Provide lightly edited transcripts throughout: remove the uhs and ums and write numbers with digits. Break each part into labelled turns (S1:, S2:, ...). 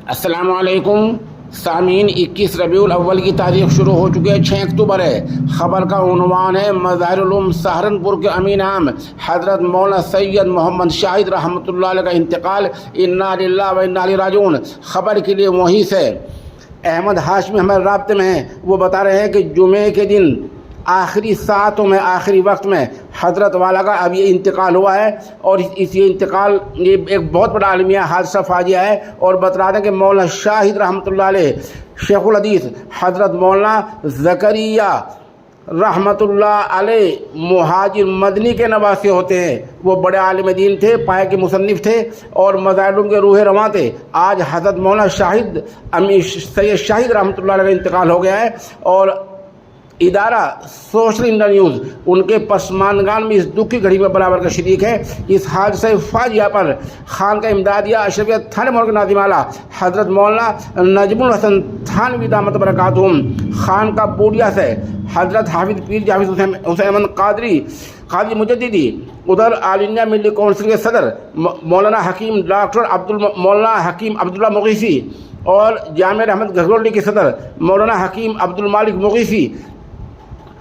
S1: अस्सलाम वालेकुम सामीन। 21 रबीउल अव्वल की तारीख शुरू हो चुकी है, 6 अक्टूबर है। ख़बर का उन्वान है मज़ाहिरुल उलूम सहारनपुर के अमीन आम हज़रत मौलाना सैयद मोहम्मद शाहिद रहमतुल्लाह अलैह का इंतकाल। इन्ना लिल्लाहि व इन्ना इलैहि राजिऊन। ख़बर के लिए वहीं से अहमद हाशमी हमारे राब्ते में हैं, वो बता रहे हैं कि जुमे के दिन आखिरी सातों में आखिरी वक्त में हज़रत वाला का अब ये इंतकाल हुआ है। और इस ये इंतकाल ये एक बहुत बड़ा आलमिया हादसा फाजिया है। और बता दें कि मौलाना शाहिद रहमतुल्लाह अलैह शेखुल हदीस हज़रत मौलाना ज़करिया रहमतुल्लाह अलैह मुहाजिर मदनी के नवासे होते हैं। वो बड़े आलिम दीन थे, पाए के मुसन्निफ थे और मज़ाहिर के रूह रवां थे। आज हज़रत मौलाना शाहिद सैयद शाहिद रहमतुल्लाह अलैह का इंतकाल हो गया है। और इदारा सोशल इंडिया न्यूज़ उनके पसमानगान में इस दुख की घड़ी में बराबर का शरीक है। इस हादसे फाजिया पर खान का इमदादिया अशरफियत थाने मोड़ के नाज़िम आला हज़रत मौलाना नजमुल हसन थानवी दामत बरकातुहुम, खान का बूढ़िया से हज़रत हाफिज़ पीर जावेद हुसैन अहमद कादरी मुजद्दिदी, उधर ऑल इंडिया मिली काउंसिल के सदर मौलाना हकीम डॉक्टर मौलाना हकीम अब्दुल्ला मुगीसी और जामिया अहमद घघरोली के सदर मौलाना हकीम अब्दुल मालिक मुगीसी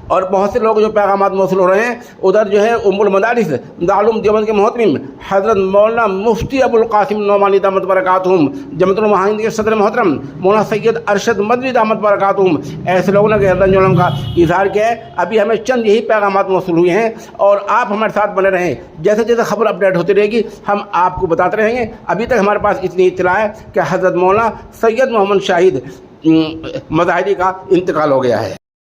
S1: और बहुत से लोग जो पैगामात मौसूल हो रहे हैं। उधर जो है उम्मुल मदारिस दारुल देवबंद के मोहतमिम हज़रत मौलाना मुफ्ती अबुल कासिम नौमानी दामत बरकातुहुम, जमतुल मुहाजिरीन के सदर मोहतरम मौलाना सैयद अरशद मदनी दामत बरकातुहुम, ऐसे लोगों ने गर्दन का इजहार किया है। अभी हमें चंद यही पैगामात मौसूल हुए हैं और आप हमारे साथ बने रहें। जैसे जैसे खबर अपडेट होती रहेगी हम आपको बताते रहेंगे। अभी तक हमारे पास इतनी इत्तला है कि हज़रत मौलाना सैयद मोहम्मद शाहिद मज़ाहिरी का इंतकाल हो गया है।